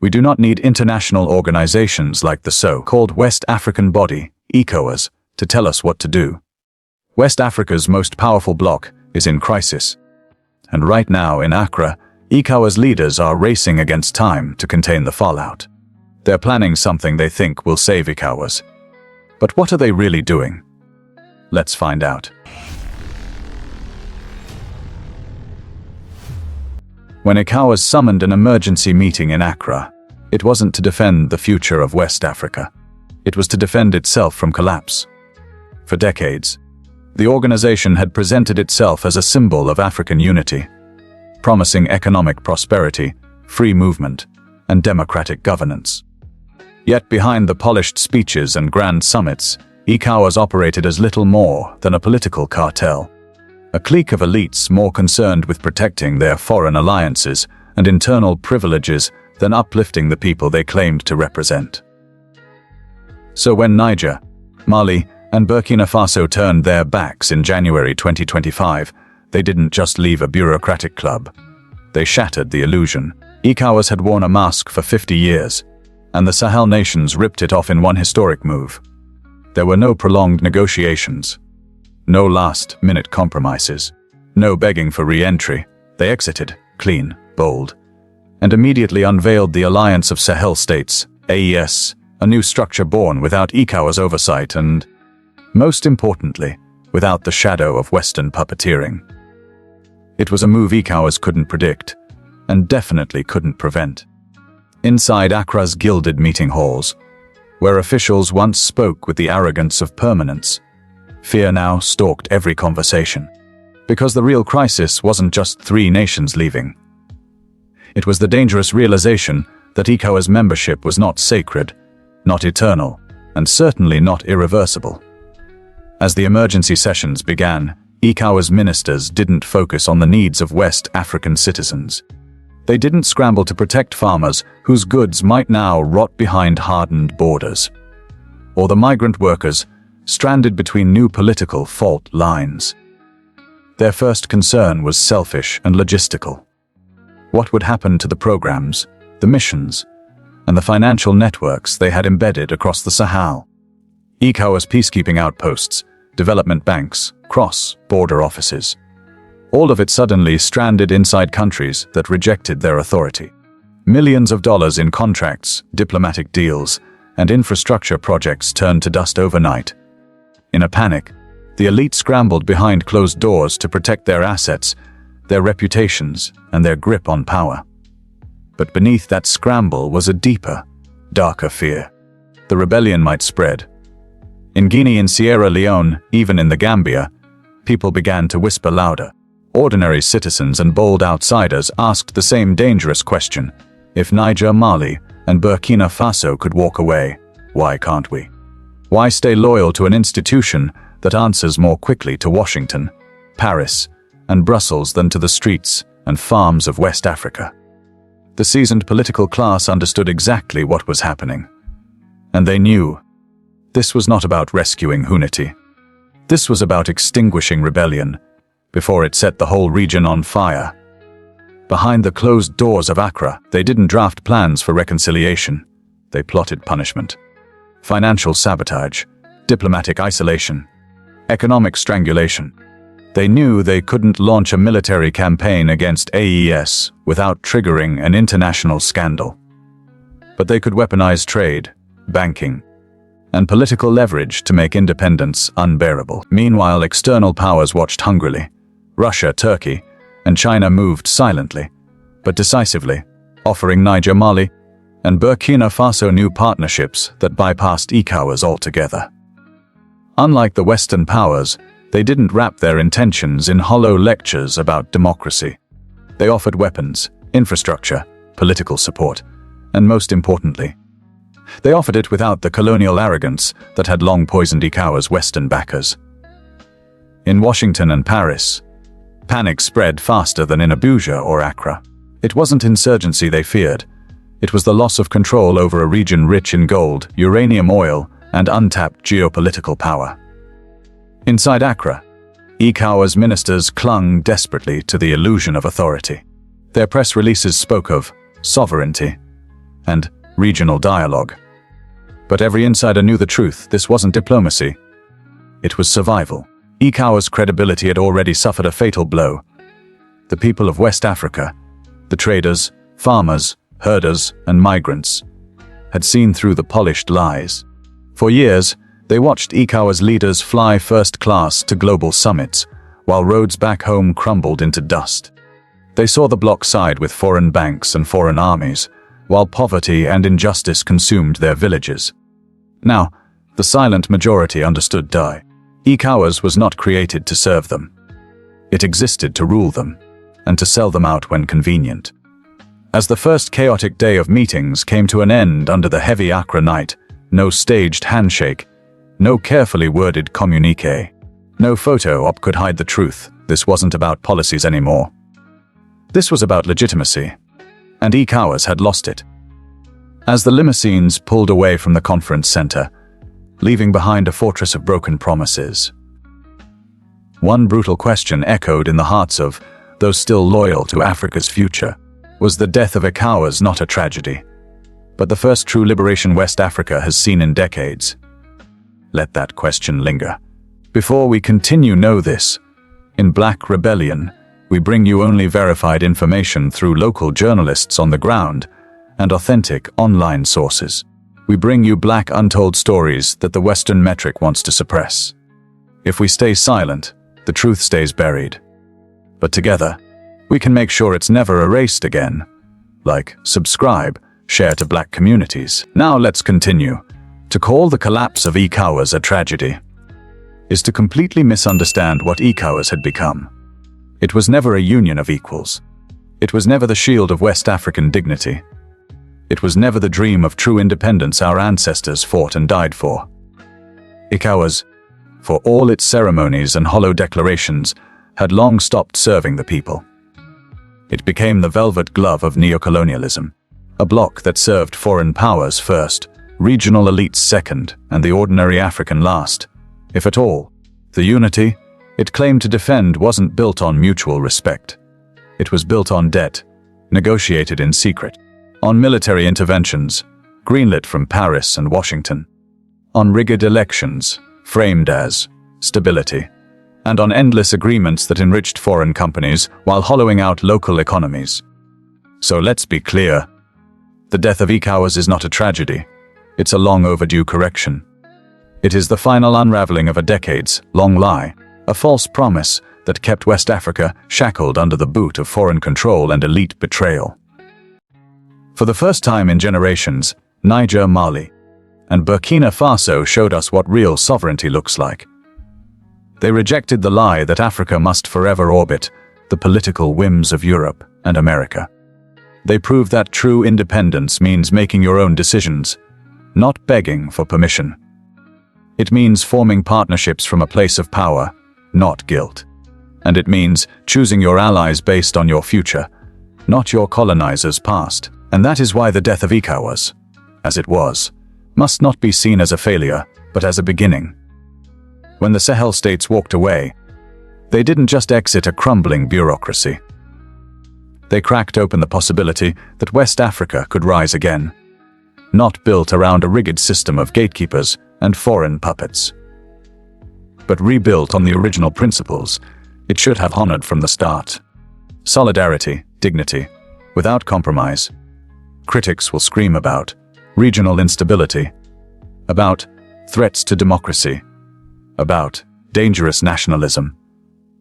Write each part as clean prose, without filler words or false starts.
We do not need international organizations like the so-called West African body, ECOWAS, to tell us what to do. West Africa's most powerful bloc is in crisis. And right now in Accra, ECOWAS leaders are racing against time to contain the fallout. They're planning something they think will save ECOWAS. But what are they really doing? Let's find out. When ECOWAS summoned an emergency meeting in Accra, it wasn't to defend the future of West Africa. It was to defend itself from collapse. For decades, the organization had presented itself as a symbol of African unity, promising economic prosperity, free movement, and democratic governance. Yet behind the polished speeches and grand summits, ECOWAS operated as little more than a political cartel, a clique of elites more concerned with protecting their foreign alliances and internal privileges than uplifting the people they claimed to represent. So when Niger, Mali, and Burkina Faso turned their backs in January 2025, they didn't just leave a bureaucratic club. They shattered the illusion. ECOWAS had worn a mask for 50 years, and the Sahel nations ripped it off in one historic move. There were no prolonged negotiations, no last-minute compromises, no begging for re-entry. They exited, clean, bold, and immediately unveiled the Alliance of Sahel States, AES, a new structure born without ECOWAS oversight and, most importantly, without the shadow of Western puppeteering. It was a move ECOWAS couldn't predict, and definitely couldn't prevent. Inside Accra's gilded meeting halls, where officials once spoke with the arrogance of permanence, fear now stalked every conversation. Because the real crisis wasn't just 3 nations leaving. It was the dangerous realization that ECOWAS membership was not sacred, not eternal, and certainly not irreversible. As the emergency sessions began, ECOWAS ministers didn't focus on the needs of West African citizens. They didn't scramble to protect farmers whose goods might now rot behind hardened borders, or the migrant workers stranded between new political fault lines. Their first concern was selfish and logistical. What would happen to the programs, the missions, and the financial networks they had embedded across the Sahel? ECOWAS peacekeeping outposts, development banks, cross-border offices. All of it suddenly stranded inside countries that rejected their authority. Millions of dollars in contracts, diplomatic deals, and infrastructure projects turned to dust overnight. In a panic, the elite scrambled behind closed doors to protect their assets, their reputations, and their grip on power. But beneath that scramble was a deeper, darker fear. The rebellion might spread. In Guinea and Sierra Leone, even in the Gambia, people began to whisper louder. Ordinary citizens and bold outsiders asked the same dangerous question. If Niger, Mali, and Burkina Faso could walk away, why can't we? Why stay loyal to an institution that answers more quickly to Washington, Paris, and Brussels than to the streets and farms of West Africa? The seasoned political class understood exactly what was happening. And they knew this was not about rescuing unity. This was about extinguishing rebellion before it set the whole region on fire. Behind the closed doors of Accra, they didn't draft plans for reconciliation. They plotted punishment. Financial sabotage, diplomatic isolation, economic strangulation. They knew they couldn't launch a military campaign against AES without triggering an international scandal. But they could weaponize trade, banking, and political leverage to make independence unbearable. Meanwhile, external powers watched hungrily. Russia, Turkey, and China moved silently, but decisively, offering Niger, Mali, and Burkina Faso new partnerships that bypassed ECOWAS altogether. Unlike the Western powers, they didn't wrap their intentions in hollow lectures about democracy. They offered weapons, infrastructure, political support, and most importantly, they offered it without the colonial arrogance that had long poisoned ECOWAS' Western backers. In Washington and Paris, panic spread faster than in Abuja or Accra. It wasn't insurgency they feared. It was the loss of control over a region rich in gold, uranium oil, and untapped geopolitical power. Inside Accra, ECOWAS ministers clung desperately to the illusion of authority. Their press releases spoke of sovereignty, and regional dialogue. But every insider knew the truth. This wasn't diplomacy. It was survival. ECOWAS' credibility had already suffered a fatal blow. The people of West Africa, the traders, farmers, herders, and migrants, had seen through the polished lies. For years, they watched ECOWAS leaders fly first class to global summits, while roads back home crumbled into dust. They saw the bloc side with foreign banks and foreign armies, while poverty and injustice consumed their villages. Now, the silent majority understood die. ECOWAS was not created to serve them. It existed to rule them, and to sell them out when convenient. As the first chaotic day of meetings came to an end under the heavy Accra night, no staged handshake, no carefully worded communique, no photo op could hide the truth. This wasn't about policies anymore. This was about legitimacy, and ECOWAS had lost it. As the limousines pulled away from the conference center, leaving behind a fortress of broken promises, one brutal question echoed in the hearts of those still loyal to Africa's future. Was the death of ECOWAS not a tragedy, but the first true liberation West Africa has seen in decades? Let that question linger. Before we continue, know this. In Black Rebellion, we bring you only verified information through local journalists on the ground and authentic online sources. We bring you black untold stories that the Western metric wants to suppress. If we stay silent, the truth stays buried. But together, we can make sure it's never erased again. Like, subscribe, share to black communities. Now let's continue. To call the collapse of ECOWAS a tragedy is to completely misunderstand what ECOWAS had become. It was never a union of equals. It was never the shield of West African dignity. It was never the dream of true independence our ancestors fought and died for. ECOWAS, for all its ceremonies and hollow declarations, had long stopped serving the people. It became the velvet glove of neocolonialism, a bloc that served foreign powers first, regional elites second, and the ordinary African last. If at all, the unity it claimed to defend wasn't built on mutual respect. It was built on debt, negotiated in secret, on military interventions, greenlit from Paris and Washington, on rigged elections, framed as stability, and on endless agreements that enriched foreign companies while hollowing out local economies. So let's be clear. The death of ECOWAS is not a tragedy. It's a long overdue correction. It is the final unraveling of a decades-long lie, a false promise that kept West Africa shackled under the boot of foreign control and elite betrayal. For the first time in generations, Niger, Mali, and Burkina Faso showed us what real sovereignty looks like. They rejected the lie that Africa must forever orbit the political whims of Europe and America. They proved that true independence means making your own decisions, not begging for permission. It means forming partnerships from a place of power, not guilt. And it means choosing your allies based on your future, not your colonizers' past. And that is why the death of ECOWAS, as it was, must not be seen as a failure, but as a beginning. When the Sahel states walked away, they didn't just exit a crumbling bureaucracy. They cracked open the possibility that West Africa could rise again, not built around a rigid system of gatekeepers and foreign puppets, but rebuilt on the original principles it should have honored from the start. Solidarity, dignity, without compromise. Critics will scream about regional instability, about threats to democracy, about dangerous nationalism.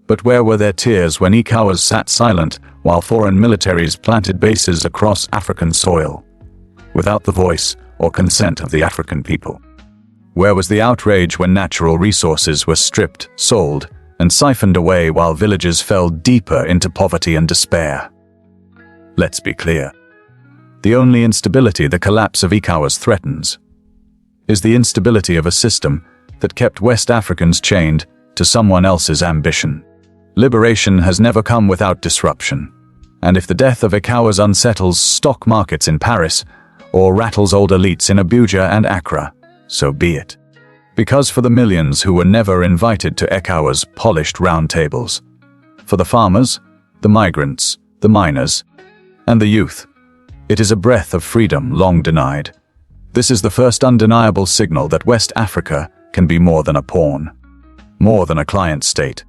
But where were their tears when ECOWAS sat silent while foreign militaries planted bases across African soil, without the voice or consent of the African people? Where was the outrage when natural resources were stripped, sold, and siphoned away while villages fell deeper into poverty and despair? Let's be clear. The only instability the collapse of ECOWAS threatens is the instability of a system that kept West Africans chained to someone else's ambition. Liberation has never come without disruption, and if the death of ECOWAS unsettles stock markets in Paris or rattles old elites in Abuja and Accra, so be it. Because for the millions who were never invited to ECOWAS' polished roundtables, for the farmers, the migrants, the miners, and the youth, It is a breath of freedom long denied. This is the first undeniable signal that West Africa can be more than a pawn, more than a client state,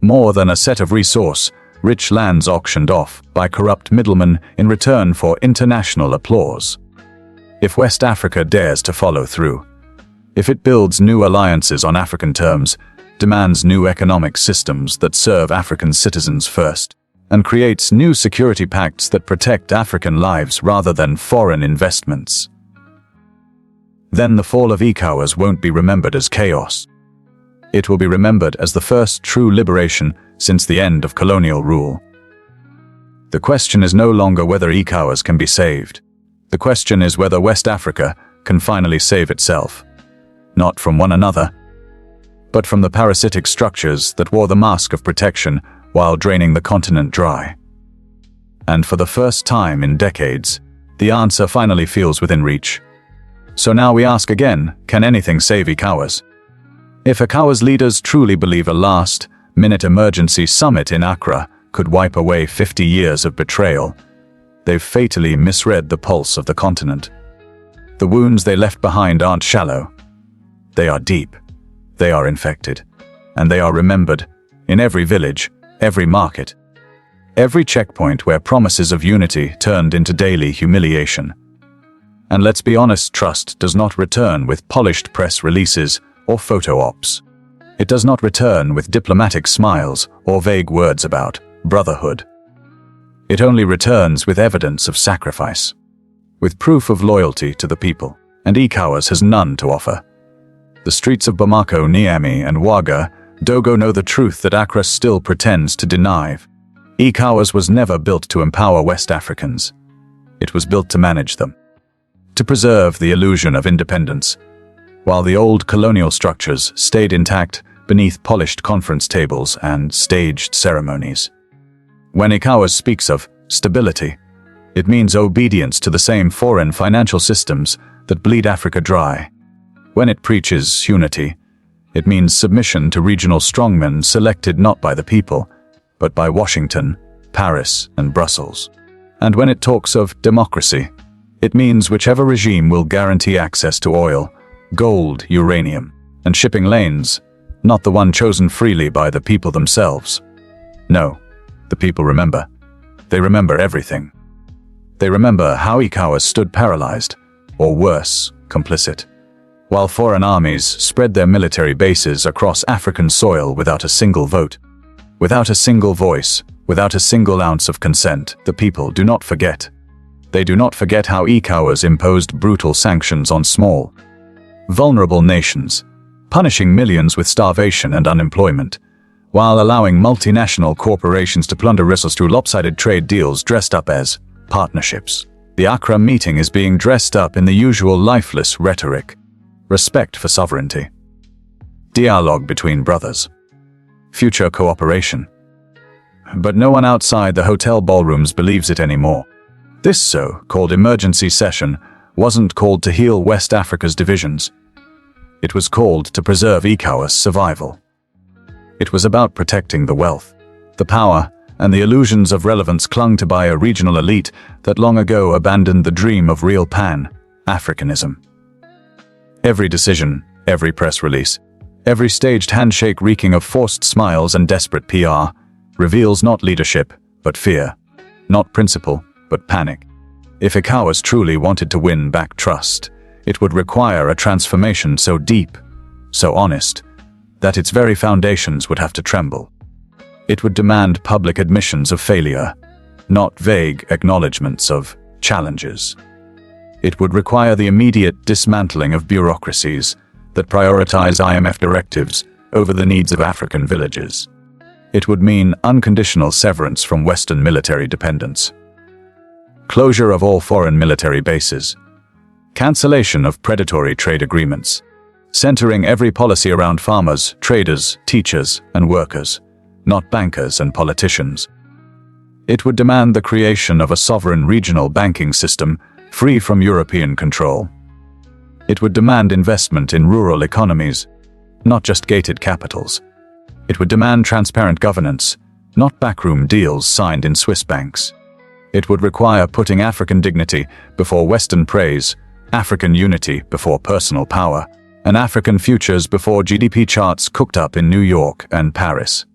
more than a set of resource-rich lands auctioned off by corrupt middlemen in return for international applause. If West Africa dares to follow through, if it builds new alliances on African terms, demands new economic systems that serve African citizens first, and creates new security pacts that protect African lives rather than foreign investments, then the fall of ECOWAS won't be remembered as chaos. It will be remembered as the first true liberation since the end of colonial rule. The question is no longer whether ECOWAS can be saved. The question is whether West Africa can finally save itself, not from one another, but from the parasitic structures that wore the mask of protection while draining the continent dry. And for the first time in decades, the answer finally feels within reach. So now we ask again, can anything save ECOWAS? If ECOWAS leaders truly believe a last-minute emergency summit in Accra could wipe away 50 years of betrayal, they've fatally misread the pulse of the continent. The wounds they left behind aren't shallow. They are deep. They are infected. And they are remembered in every village, every market, every checkpoint where promises of unity turned into daily humiliation. And let's be honest, trust does not return with polished press releases or photo ops. It does not return with diplomatic smiles or vague words about brotherhood. It only returns with evidence of sacrifice, with proof of loyalty to the people, and ECOWAS has none to offer. The streets of Bamako, Niamey, and Ouagadougou know the truth that Accra still pretends to deny. ECOWAS was never built to empower West Africans. It was built to manage them, to preserve the illusion of independence, while the old colonial structures stayed intact beneath polished conference tables and staged ceremonies. When ECOWAS speaks of stability, it means obedience to the same foreign financial systems that bleed Africa dry. When it preaches unity, it means submission to regional strongmen selected not by the people, but by Washington, Paris, and Brussels. And when it talks of democracy, it means whichever regime will guarantee access to oil, gold, uranium, and shipping lanes, not the one chosen freely by the people themselves. No, the people remember. They remember everything. They remember how ECOWAS stood paralyzed, or worse, complicit, while foreign armies spread their military bases across African soil without a single vote, without a single voice, without a single ounce of consent. The people do not forget. They do not forget how ECOWAS imposed brutal sanctions on small, vulnerable nations, punishing millions with starvation and unemployment, while allowing multinational corporations to plunder resources through lopsided trade deals dressed up as partnerships. The Accra meeting is being dressed up in the usual lifeless rhetoric: respect for sovereignty, dialogue between brothers, future cooperation. But no one outside the hotel ballrooms believes it anymore. This so-called emergency session wasn't called to heal West Africa's divisions. It was called to preserve ECOWAS' survival. It was about protecting the wealth, the power, and the illusions of relevance clung to by a regional elite that long ago abandoned the dream of real Pan-Africanism. Every decision, every press release, every staged handshake reeking of forced smiles and desperate PR reveals not leadership, but fear, not principle, but panic. If ECOWAS truly wanted to win back trust, it would require a transformation so deep, so honest, that its very foundations would have to tremble. It would demand public admissions of failure, not vague acknowledgements of challenges. It would require the immediate dismantling of bureaucracies that prioritize IMF directives over the needs of African villages. It would mean unconditional severance from Western military dependence, closure of all foreign military bases, cancellation of predatory trade agreements, centering every policy around farmers, traders, teachers, and workers, not bankers and politicians. It would demand the creation of a sovereign regional banking system free from European control. It would demand investment in rural economies, not just gated capitals. It would demand transparent governance, not backroom deals signed in Swiss banks. It would require putting African dignity before Western praise, African unity before personal power, and African futures before GDP charts cooked up in New York and Paris.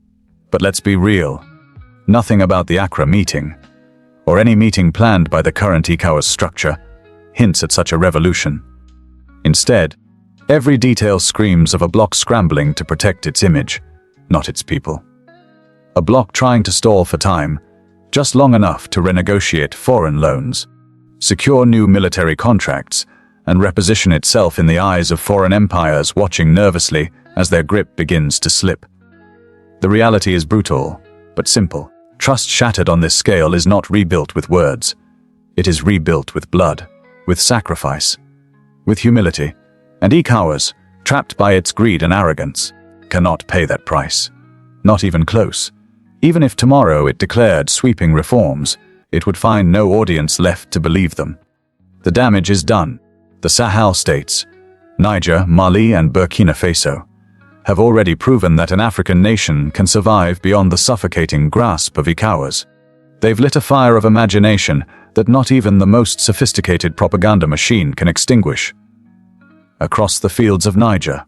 But let's be real. Nothing about the Accra meeting, or any meeting planned by the current ECOWAS structure, hints at such a revolution. Instead, every detail screams of a bloc scrambling to protect its image, not its people. A bloc trying to stall for time, just long enough to renegotiate foreign loans, secure new military contracts, and reposition itself in the eyes of foreign empires watching nervously as their grip begins to slip. The reality is brutal, but simple. Trust shattered on this scale is not rebuilt with words. It is rebuilt with blood, with sacrifice, with humility. And ECOWAS, trapped by its greed and arrogance, cannot pay that price. Not even close. Even if tomorrow it declared sweeping reforms, it would find no audience left to believe them. The damage is done. The Sahel states, Niger, Mali, and Burkina Faso, have already proven that an African nation can survive beyond the suffocating grasp of ECOWAS. They've lit a fire of imagination that not even the most sophisticated propaganda machine can extinguish. Across the fields of Niger,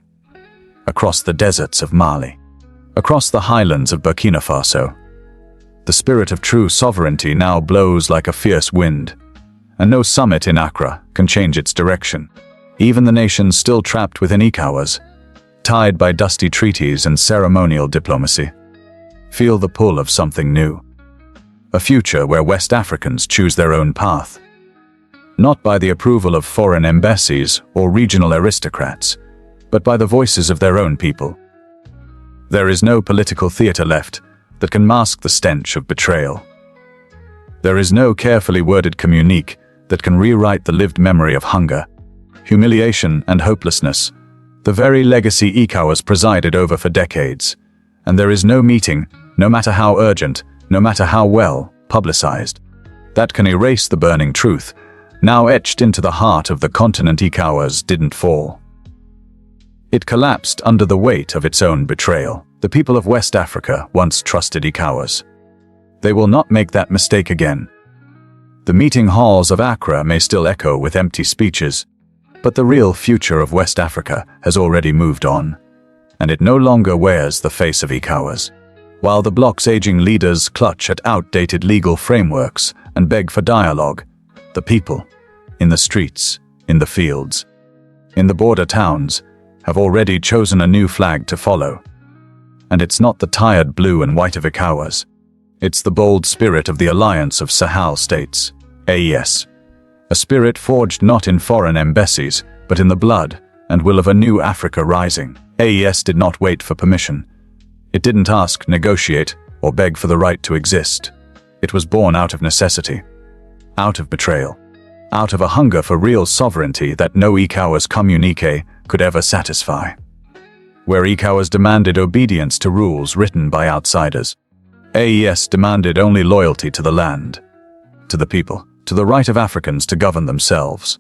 across the deserts of Mali, across the highlands of Burkina Faso, the spirit of true sovereignty now blows like a fierce wind, and no summit in Accra can change its direction. Even the nations still trapped within ECOWAS, tied by dusty treaties and ceremonial diplomacy, feel the pull of something new. A future where West Africans choose their own path, not by the approval of foreign embassies or regional aristocrats, but by the voices of their own people. There is no political theater left that can mask the stench of betrayal. There is no carefully worded communique that can rewrite the lived memory of hunger, humiliation, and hopelessness, the very legacy ECOWAS presided over for decades. And there is no meeting, no matter how urgent, no matter how well publicized, that can erase the burning truth, now etched into the heart of the continent ECOWAS didn't fall. It collapsed under the weight of its own betrayal. The people of West Africa once trusted ECOWAS. They will not make that mistake again. The meeting halls of Accra may still echo with empty speeches, but the real future of West Africa has already moved on, and it no longer wears the face of ECOWAS. While the bloc's aging leaders clutch at outdated legal frameworks and beg for dialogue, the people, in the streets, in the fields, in the border towns, have already chosen a new flag to follow. And it's not the tired blue and white of ECOWAS. It's the bold spirit of the Alliance of Sahel States, AES. A spirit forged not in foreign embassies, but in the blood and will of a new Africa rising. AES did not wait for permission. It didn't ask, negotiate, or beg for the right to exist. It was born out of necessity, out of betrayal, out of a hunger for real sovereignty that no ECOWAS communique could ever satisfy. Where ECOWAS demanded obedience to rules written by outsiders, AES demanded only loyalty to the land, to the people, to the right of Africans to govern themselves,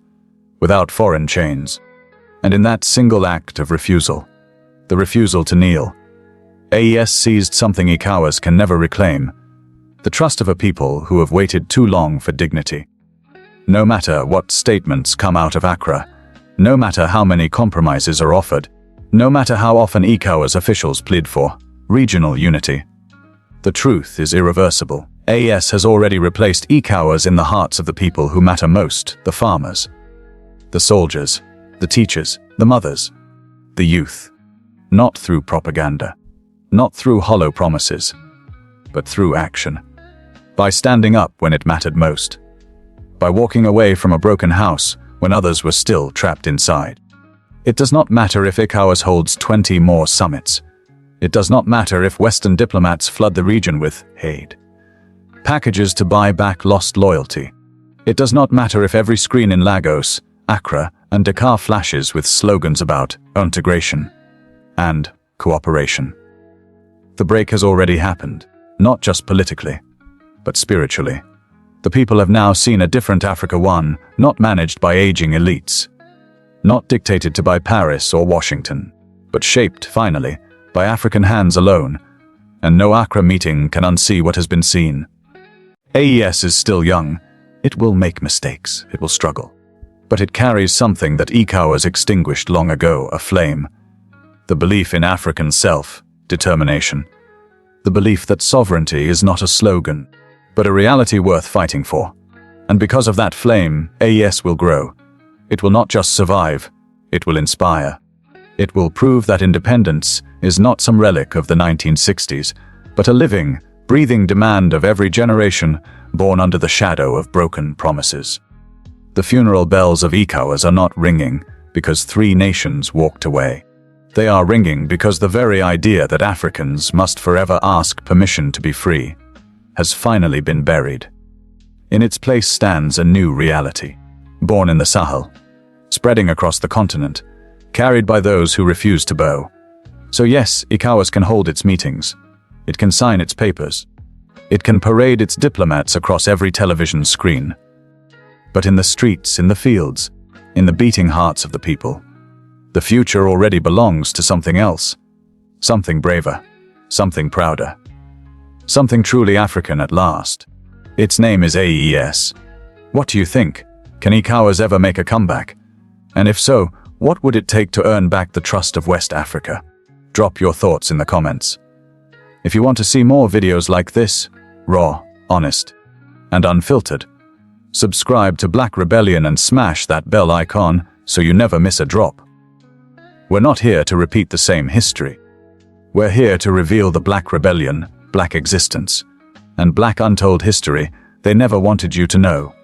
without foreign chains. And in that single act of refusal, the refusal to kneel, AES seized something ECOWAS can never reclaim, the trust of a people who have waited too long for dignity. No matter what statements come out of Accra, no matter how many compromises are offered, no matter how often ECOWAS officials plead for regional unity, the truth is irreversible. AES has already replaced ECOWAS in the hearts of the people who matter most, the farmers, the soldiers, the teachers, the mothers, the youth. Not through propaganda, not through hollow promises, but through action. By standing up when it mattered most. By walking away from a broken house when others were still trapped inside. It does not matter if ECOWAS holds 20 more summits. It does not matter if Western diplomats flood the region with aid, packages to buy back lost loyalty. It does not matter if every screen in Lagos, Accra, and Dakar flashes with slogans about integration and cooperation. The break has already happened, not just politically, but spiritually. The people have now seen a different Africa, one not managed by aging elites, not dictated to by Paris or Washington, but shaped, finally, by African hands alone, and no Accra meeting can unsee what has been seen. AES is still young. It will make mistakes. It will struggle. But it carries something that ECOWAS extinguished long ago, a flame. The belief in African self-determination. The belief that sovereignty is not a slogan, but a reality worth fighting for. And because of that flame, AES will grow. It will not just survive, it will inspire. It will prove that independence is not some relic of the 1960s, but a living, breathing demand of every generation born under the shadow of broken promises. The funeral bells of ECOWAS are not ringing because 3 nations walked away. They are ringing because the very idea that Africans must forever ask permission to be free has finally been buried. In its place stands a new reality, born in the Sahel, spreading across the continent, carried by those who refuse to bow. So yes, ECOWAS can hold its meetings. It can sign its papers. It can parade its diplomats across every television screen. But in the streets, in the fields, in the beating hearts of the people, the future already belongs to something else. Something braver, something prouder, something truly African at last. Its name is AES. What do you think? Can ECOWAS ever make a comeback? And if so, what would it take to earn back the trust of West Africa? Drop your thoughts in the comments. If you want to see more videos like this, raw, honest, and unfiltered, subscribe to Black Rebellion and smash that bell icon so you never miss a drop. We're not here to repeat the same history. We're here to reveal the Black Rebellion, Black existence, and Black untold history they never wanted you to know.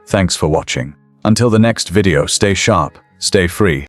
Thanks for watching. Until the next video, stay sharp, stay free.